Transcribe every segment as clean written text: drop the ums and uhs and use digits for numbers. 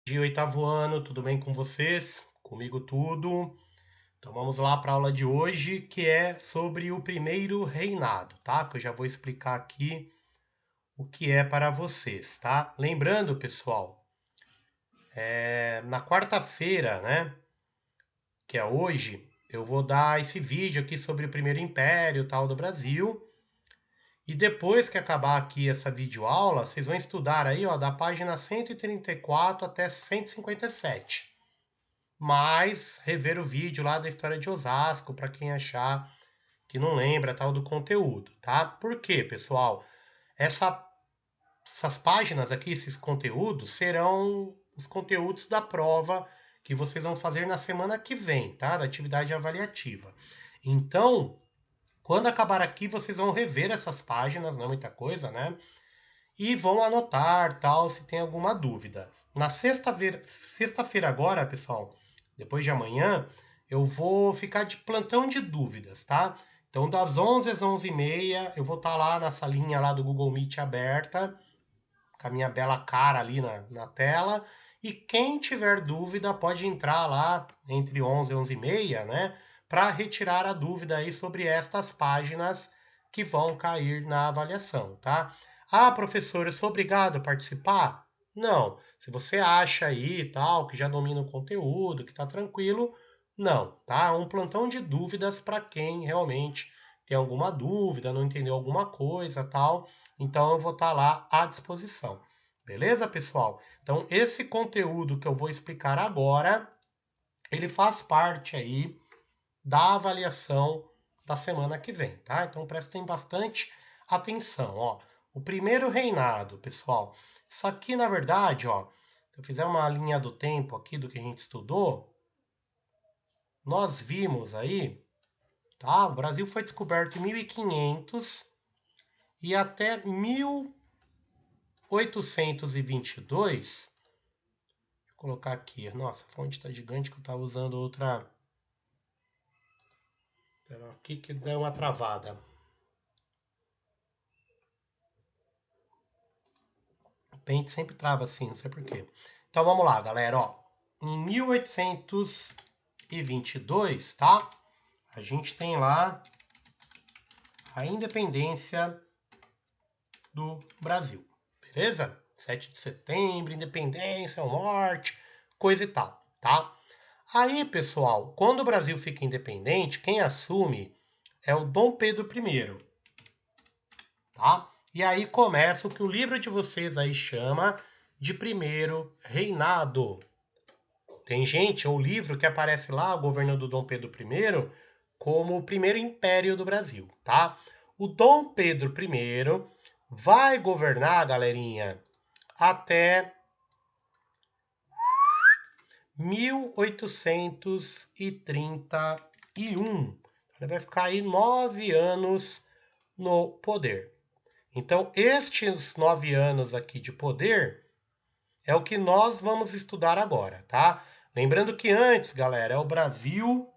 De oitavo ano, tudo bem com vocês? Comigo tudo. Então vamos lá para a aula de hoje, que é sobre o primeiro reinado, tá? Que eu já vou explicar aqui o que é para vocês, tá? Lembrando, pessoal, na quarta-feira, né, que é hoje, eu vou dar esse vídeo aqui sobre o primeiro império, tal, do Brasil. E depois que acabar aqui essa videoaula, vocês vão estudar aí, ó, da página 134 até 157. Mas rever o vídeo lá da história de Osasco, para quem achar que não lembra tal do conteúdo, tá? Por quê, pessoal? Essa, essas páginas aqui, esses conteúdos, serão os conteúdos da prova que vocês vão fazer na semana que vem, tá? Da atividade avaliativa. Então, quando acabar aqui, vocês vão rever essas páginas, não é muita coisa, né? E vão anotar, tal, se tem alguma dúvida. Na sexta-feira agora, pessoal, depois de amanhã, eu vou ficar de plantão de dúvidas, tá? Então, das 11 às 11h30, eu vou estar lá na salinha lá do Google Meet aberta, com a minha bela cara ali na tela. E quem tiver dúvida pode entrar lá entre 11 e 11h30, né? Para retirar a dúvida aí sobre estas páginas que vão cair na avaliação, tá? Ah, professor, eu sou obrigado a participar? Não. Se você acha aí tal, que já domina o conteúdo, que está tranquilo, não, tá? Um plantão de dúvidas para quem realmente tem alguma dúvida, não entendeu alguma coisa, tal. Então eu vou estar lá à disposição. Beleza, pessoal? Então esse conteúdo que eu vou explicar agora, ele faz parte aí da avaliação da semana que vem, tá? Então prestem bastante atenção, ó. O primeiro reinado, pessoal. Isso aqui, na verdade, ó, se eu fizer uma linha do tempo aqui do que a gente estudou, nós vimos aí, tá? O Brasil foi descoberto em 1500 e até 1822. Deixa eu colocar aqui. Nossa, a fonte está gigante que eu estava usando outra. Espera aqui que deu uma travada. O Paint sempre trava assim, não sei porquê. Então vamos lá, galera. Ó, em 1822, tá? A gente tem lá a independência do Brasil. Beleza? 7 de setembro, independência, morte, coisa e tal, tá? Aí, pessoal, quando o Brasil fica independente, quem assume é o Dom Pedro I, tá? E aí começa o que o livro de vocês aí chama de primeiro reinado. Tem gente, ou livro que aparece lá, o governo do Dom Pedro I, como o primeiro império do Brasil, tá? O Dom Pedro I vai governar, galerinha, até 1831. Ele vai ficar aí 9 anos no poder. Então, estes 9 anos aqui de poder é o que nós vamos estudar agora, tá? Lembrando que antes, galera, é o Brasil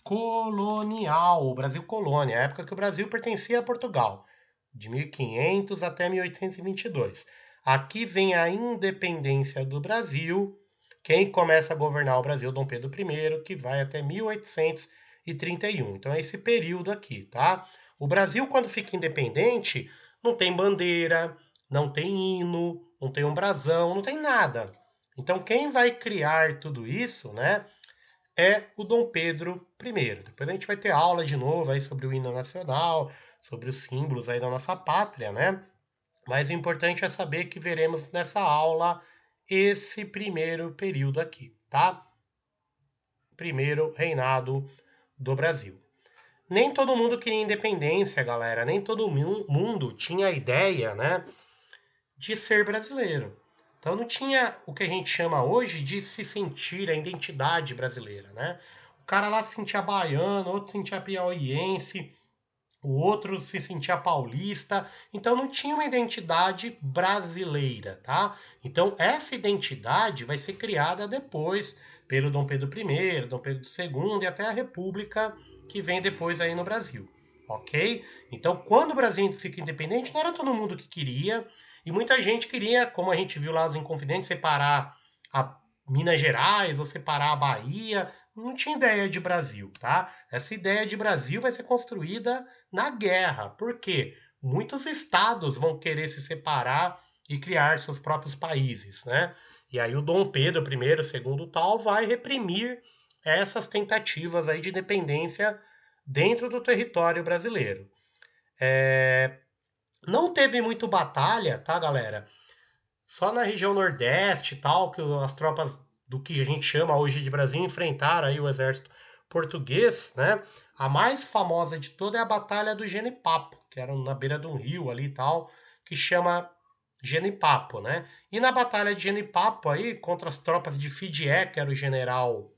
colonial, o Brasil colônia, a época que o Brasil pertencia a Portugal, de 1500 até 1822. Aqui vem a independência do Brasil. Quem começa a governar o Brasil, Dom Pedro I, que vai até 1831. Então é esse período aqui, tá? O Brasil, quando fica independente, não tem bandeira, não tem hino, não tem um brasão, não tem nada. Então quem vai criar tudo isso, né, é o Dom Pedro I. Depois a gente vai ter aula de novo aí sobre o hino nacional, sobre os símbolos aí da nossa pátria, né? Mas o importante é saber que veremos nessa aula esse primeiro período aqui, tá? Primeiro reinado do Brasil. Nem todo mundo queria independência, galera. Nem todo mundo tinha a ideia, né, de ser brasileiro. Então não tinha o que a gente chama hoje de se sentir a identidade brasileira, né? O cara lá se sentia baiano, outro se sentia piauiense, o outro se sentia paulista, então não tinha uma identidade brasileira, tá? Então essa identidade vai ser criada depois pelo Dom Pedro I, Dom Pedro II e até a República que vem depois aí no Brasil, ok? Então quando o Brasil fica independente, não era todo mundo que queria, E muita gente queria, como a gente viu lá os Inconfidentes, separar a Minas Gerais ou separar a Bahia. Não tinha ideia de Brasil, tá? Essa ideia de Brasil vai ser construída na guerra. Por quê? Muitos estados vão querer se separar e criar seus próprios países, né? E aí o Dom Pedro I, segundo tal, vai reprimir essas tentativas aí de independência dentro do território brasileiro. Não teve muito batalha, tá, galera? Só na região Nordeste e tal, que as tropas do que a gente chama hoje de Brasil enfrentaram aí o exército português, né? A mais famosa de toda é a Batalha do Genipapo, que era na beira de um rio ali e tal, que chama Genipapo, né? E na Batalha de Genipapo aí, contra as tropas de Fidié, que era o general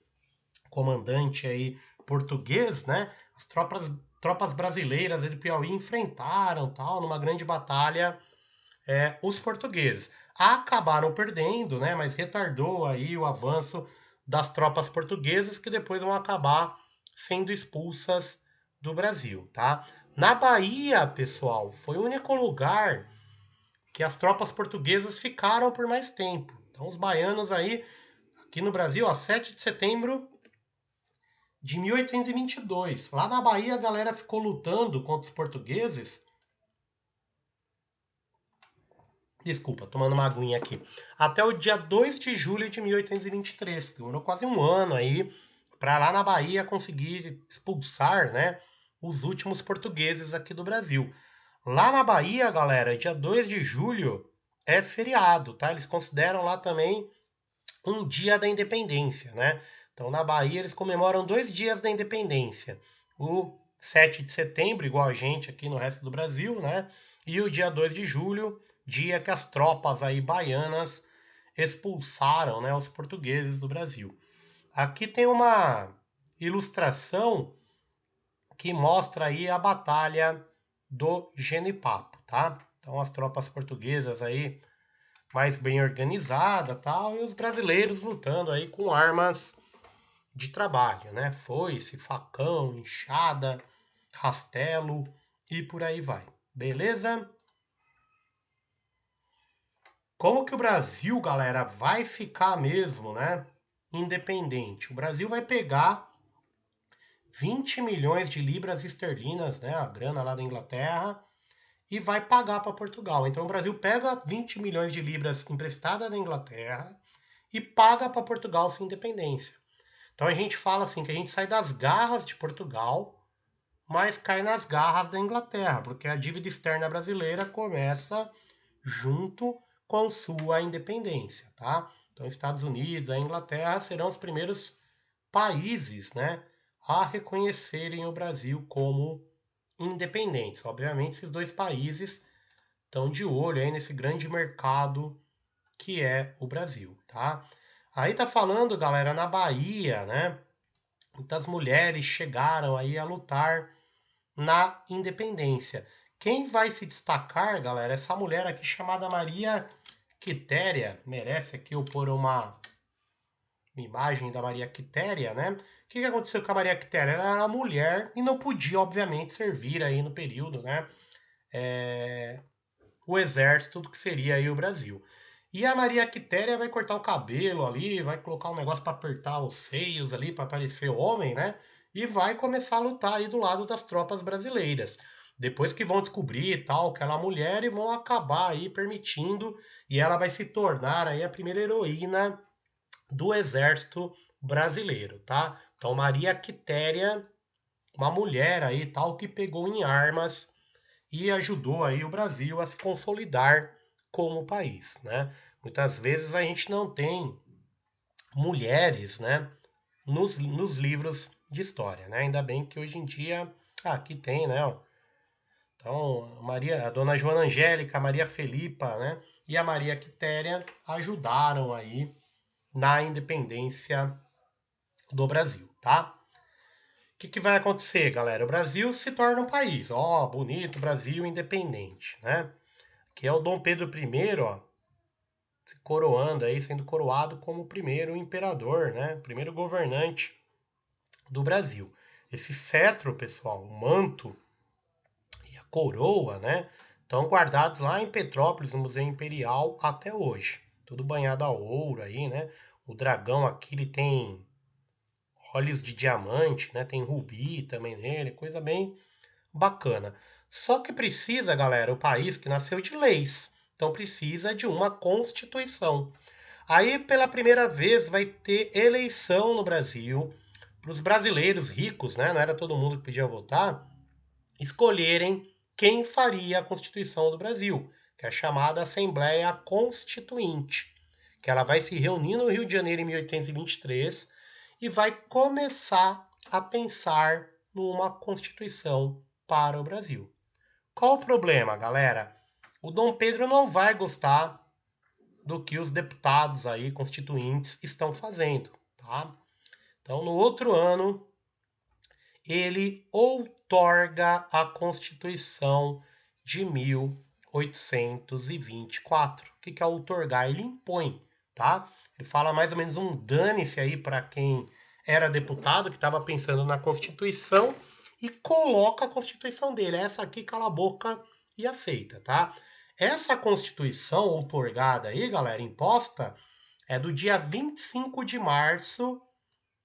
comandante aí português, né? As tropas brasileiras do Piauí enfrentaram tal, numa grande batalha, os portugueses. Acabaram perdendo, né? Mas retardou aí o avanço das tropas portuguesas que depois vão acabar sendo expulsas do Brasil, tá? Na Bahia, pessoal, foi o único lugar que as tropas portuguesas ficaram por mais tempo. Então os baianos aí, aqui no Brasil, ó, 7 de setembro de 1822. Lá na Bahia a galera ficou lutando contra os portugueses. Desculpa, tomando uma aguinha aqui. Até o dia 2 de julho de 1823. Demorou quase um ano aí para lá na Bahia conseguir expulsar, né, os últimos portugueses aqui do Brasil. Lá na Bahia, galera, dia 2 de julho é feriado, tá? Eles consideram lá também um dia da independência, né? Então, na Bahia, eles comemoram 2 dias da independência. O 7 de setembro, igual a gente aqui no resto do Brasil, né? E o dia 2 de julho, dia que as tropas aí baianas expulsaram, né, os portugueses do Brasil. Aqui tem uma ilustração que mostra aí a batalha do Genipapo, tá? Então as tropas portuguesas aí mais bem organizada, tal, e os brasileiros lutando aí com armas de trabalho, né? Foice, facão, enxada, rastelo e por aí vai. Beleza? Como que o Brasil, galera, vai ficar mesmo, né? Independente. O Brasil vai pegar 20 milhões de libras esterlinas, né? A grana lá da Inglaterra, e vai pagar para Portugal. Então o Brasil pega 20 milhões de libras emprestada da Inglaterra e paga para Portugal sua independência. Então a gente fala assim que a gente sai das garras de Portugal, mas cai nas garras da Inglaterra, porque a dívida externa brasileira começa junto com sua independência, tá? Então Estados Unidos, a Inglaterra serão os primeiros países, né, a reconhecerem o Brasil como independentes. Obviamente esses dois países estão de olho aí nesse grande mercado que é o Brasil, tá? Aí tá falando, galera, na Bahia, né? Muitas mulheres chegaram aí a lutar na independência. Quem vai se destacar, galera, é essa mulher aqui chamada Maria Quitéria. Merece aqui eu pôr uma imagem da Maria Quitéria, né? O que aconteceu com a Maria Quitéria? Ela era mulher e não podia, obviamente, servir aí no período, né? O exército do que seria aí o Brasil. E a Maria Quitéria vai cortar o cabelo ali, vai colocar um negócio para apertar os seios ali para parecer homem, né? E vai começar a lutar aí do lado das tropas brasileiras. Depois que vão descobrir tal que ela é mulher e vão acabar aí permitindo e ela vai se tornar aí a primeira heroína do exército brasileiro, tá? Então Maria Quitéria, uma mulher aí tal que pegou em armas e ajudou aí o Brasil a se consolidar como país, né? Muitas vezes a gente não tem mulheres, né, nos livros de história, né? Ainda bem que hoje em dia aqui tem, né? Então, Maria, a dona Joana Angélica, a Maria Felipa, né, e a Maria Quitéria ajudaram aí na independência do Brasil, tá? O que vai acontecer, galera? O Brasil se torna um país, ó, bonito, Brasil independente, né? Que é o Dom Pedro I, ó, se coroando aí, sendo coroado como o primeiro imperador, né? Primeiro governante do Brasil. Esse cetro, pessoal, o manto e a coroa, né? Estão guardados lá em Petrópolis, no Museu Imperial, até hoje. Tudo banhado a ouro aí, né? O dragão aqui, ele tem olhos de diamante, né? Tem rubi também nele, coisa bem bacana. Só que precisa, galera, o país que nasceu de leis. Então precisa de uma constituição. Aí, pela primeira vez, vai ter eleição no Brasil para os brasileiros ricos, né? Não era todo mundo que podia votar, escolherem quem faria a Constituição do Brasil, que é a chamada Assembleia Constituinte, que ela vai se reunir no Rio de Janeiro em 1823 e vai começar a pensar numa Constituição para o Brasil. Qual o problema, galera? O Dom Pedro não vai gostar do que os deputados aí constituintes estão fazendo, tá? Então, no outro ano, ele outorga a Constituição de 1824. O que é outorgar? Ele impõe, tá? Ele fala mais ou menos um dane-se aí para quem era deputado, que estava pensando na Constituição, e coloca a Constituição dele. Essa aqui, cala a boca e aceita, tá? Essa Constituição outorgada aí, galera, imposta, é do dia 25 de março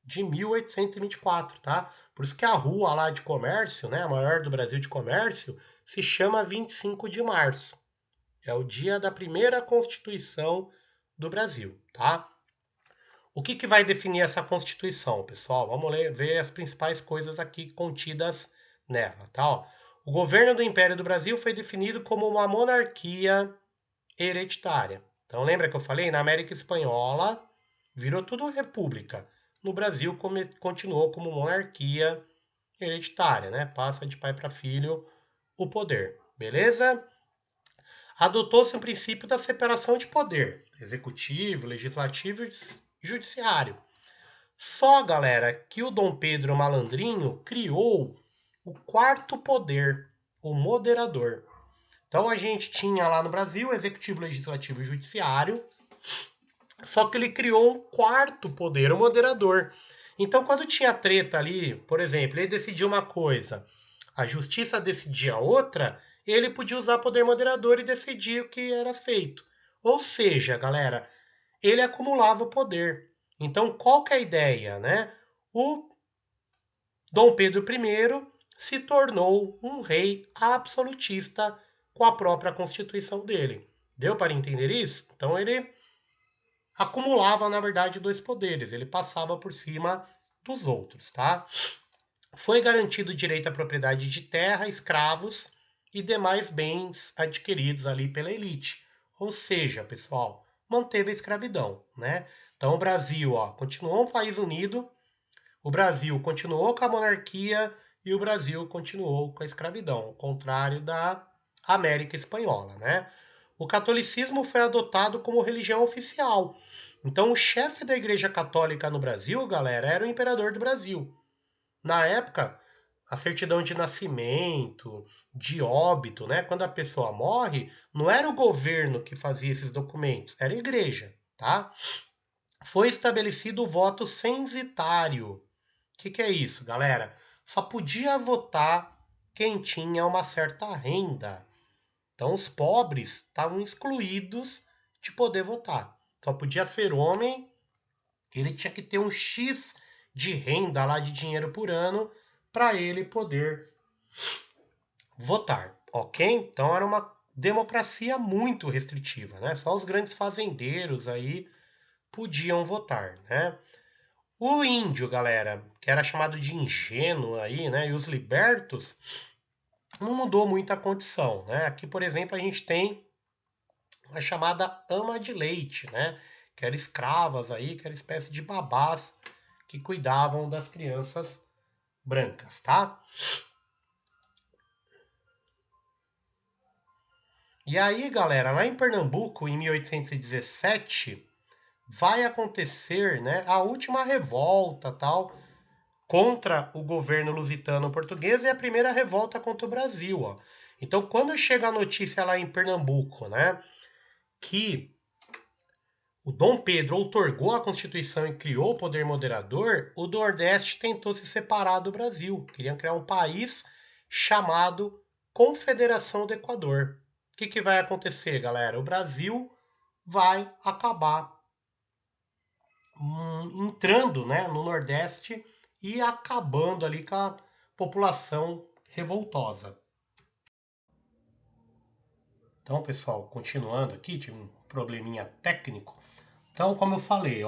de 1824, tá? Por isso que a rua lá de comércio, né, a maior do Brasil de comércio, se chama 25 de março. É o dia da primeira Constituição do Brasil, tá? O que vai definir essa Constituição, pessoal? Vamos ver as principais coisas aqui contidas nela, tá? Ó, o governo do Império do Brasil foi definido como uma monarquia hereditária. Então, lembra que eu falei? Na América Espanhola, virou tudo república. No Brasil, continuou como monarquia hereditária, né? Passa de pai para filho o poder, beleza? Adotou-se o princípio da separação de poder, executivo, legislativo e judiciário. Só, galera, que o Dom Pedro Malandrinho criou o quarto poder, o moderador. Então a gente tinha lá no Brasil executivo, legislativo e judiciário, só que ele criou um quarto poder, o moderador. Então quando tinha treta ali, por exemplo, ele decidia uma coisa, a justiça decidia outra, ele podia usar poder moderador e decidir o que era feito. Ou seja, galera, ele acumulava o poder. Então qual que é a ideia, né? O Dom Pedro I se tornou um rei absolutista com a própria constituição dele. Deu para entender isso? Então ele acumulava, na verdade, dois poderes. Ele passava por cima dos outros, tá? Foi garantido o direito à propriedade de terra, escravos e demais bens adquiridos ali pela elite. Ou seja, pessoal, manteve a escravidão, né? Então o Brasil, ó, continuou um país unido, o Brasil continuou com a monarquia e o Brasil continuou com a escravidão, ao contrário da América Espanhola, né? O catolicismo foi adotado como religião oficial. Então, o chefe da Igreja Católica no Brasil, galera, era o imperador do Brasil. Na época, a certidão de nascimento, de óbito, né? Quando a pessoa morre, não era o governo que fazia esses documentos, era a igreja, tá? Foi estabelecido o voto censitário. O que é isso, galera? Só podia votar quem tinha uma certa renda. Então, os pobres estavam excluídos de poder votar. Só podia ser homem, ele tinha que ter um X de renda lá de dinheiro por ano para ele poder votar, ok? Então era uma democracia muito restritiva, né? Só os grandes fazendeiros aí podiam votar, né? O índio, galera, que era chamado de ingênuo aí, né? E os libertos, não mudou muito a condição, né? Aqui, por exemplo, a gente tem a chamada ama de leite, né? Que eram escravas aí, que era espécie de babás que cuidavam das crianças brancas, tá? E aí, galera, lá em Pernambuco, em 1817, vai acontecer, né, a última revolta, tal, contra o governo lusitano português e a primeira revolta contra o Brasil, ó. Então, quando chega a notícia lá em Pernambuco, né, que o Dom Pedro outorgou a Constituição e criou o poder moderador, o Nordeste tentou se separar do Brasil. Queriam criar um país chamado Confederação do Equador. que vai acontecer, galera? O Brasil vai acabar entrando, né, no Nordeste e acabando ali com a população revoltosa. Então, pessoal, continuando aqui, tive um probleminha técnico. Então, como eu falei,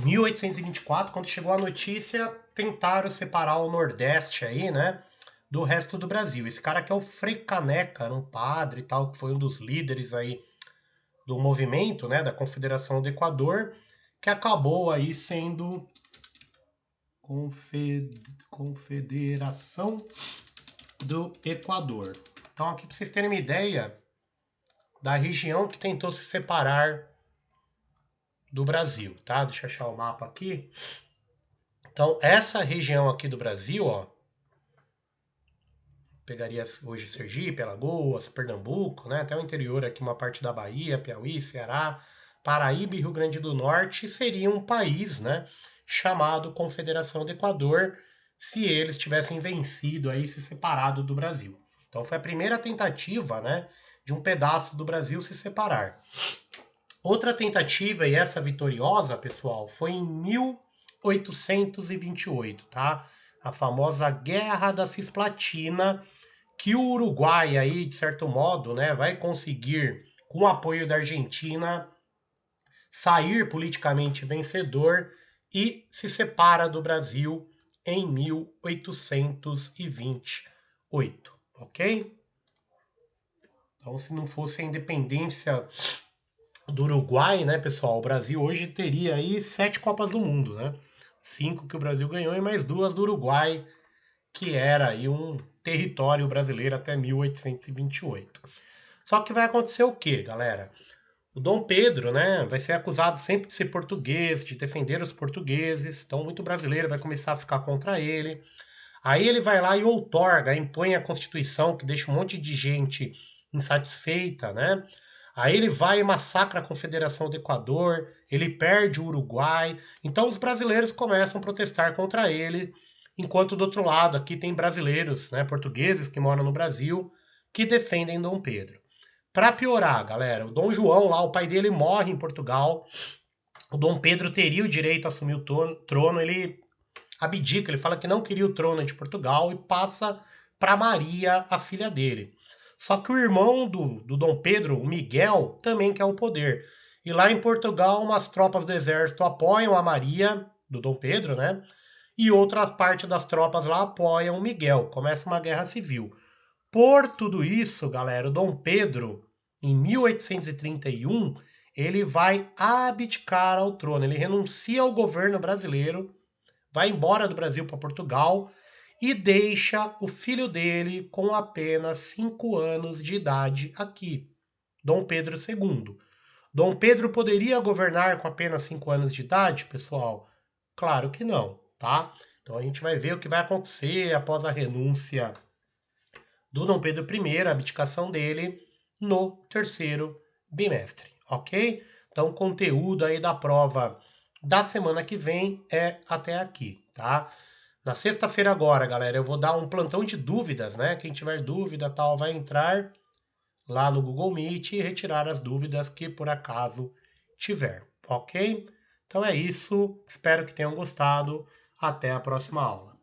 1824, quando chegou a notícia, tentaram separar o Nordeste aí, né, do resto do Brasil. Esse cara aqui é o Frei Caneca, era um padre e tal, que foi um dos líderes aí do movimento, né, da Confederação do Equador, que acabou aí sendo Confederação do Equador. Então, aqui para vocês terem uma ideia da região que tentou se separar do Brasil, tá? Deixa eu achar o mapa aqui. Então, essa região aqui do Brasil, ó, pegaria hoje Sergipe, Alagoas, Pernambuco, né? Até o interior aqui, uma parte da Bahia, Piauí, Ceará, Paraíba e Rio Grande do Norte, seria um país, né, chamado Confederação do Equador, se eles tivessem vencido aí, se separado do Brasil. Então foi a primeira tentativa, né, de um pedaço do Brasil se separar. Outra tentativa, e essa vitoriosa, pessoal, foi em 1828, tá? A famosa Guerra da Cisplatina, que o Uruguai aí, de certo modo, né, vai conseguir, com o apoio da Argentina, sair politicamente vencedor e se separa do Brasil em 1828, ok? Então, se não fosse a independência do Uruguai, né, pessoal, o Brasil hoje teria aí 7 Copas do Mundo, né? 5 que o Brasil ganhou e mais 2 do Uruguai, que era aí um território brasileiro até 1828. Só que vai acontecer o quê, galera? O Dom Pedro, né, vai ser acusado sempre de ser português, de defender os portugueses, então muito brasileiro vai começar a ficar contra ele. Aí ele vai lá e outorga, impõe a Constituição, que deixa um monte de gente insatisfeita, né? Aí ele vai e massacra a Confederação do Equador, ele perde o Uruguai, então os brasileiros começam a protestar contra ele, enquanto do outro lado aqui tem brasileiros, né, portugueses que moram no Brasil, que defendem Dom Pedro. Para piorar, galera, o Dom João lá, o pai dele morre em Portugal. O Dom Pedro teria o direito a assumir o trono, ele abdica, ele fala que não queria o trono de Portugal e passa para Maria, a filha dele. Só que o irmão do Dom Pedro, o Miguel, também quer o poder. E lá em Portugal, umas tropas do exército apoiam a Maria, do Dom Pedro, né? E outra parte das tropas lá apoiam o Miguel. Começa uma guerra civil. Por tudo isso, galera, o Dom Pedro, em 1831, ele vai abdicar ao trono. Ele renuncia ao governo brasileiro, vai embora do Brasil para Portugal e deixa o filho dele com apenas 5 anos de idade aqui, Dom Pedro II. Dom Pedro poderia governar com apenas 5 anos de idade, pessoal? Claro que não, tá? Então a gente vai ver o que vai acontecer após a renúncia do Dom Pedro I, a abdicação dele, no terceiro bimestre, ok? Então o conteúdo aí da prova da semana que vem é até aqui, tá? Na sexta-feira agora, galera, eu vou dar um plantão de dúvidas, né? Quem tiver dúvida tal vai entrar lá no Google Meet e retirar as dúvidas que por acaso tiver, ok? Então é isso, espero que tenham gostado. Até a próxima aula.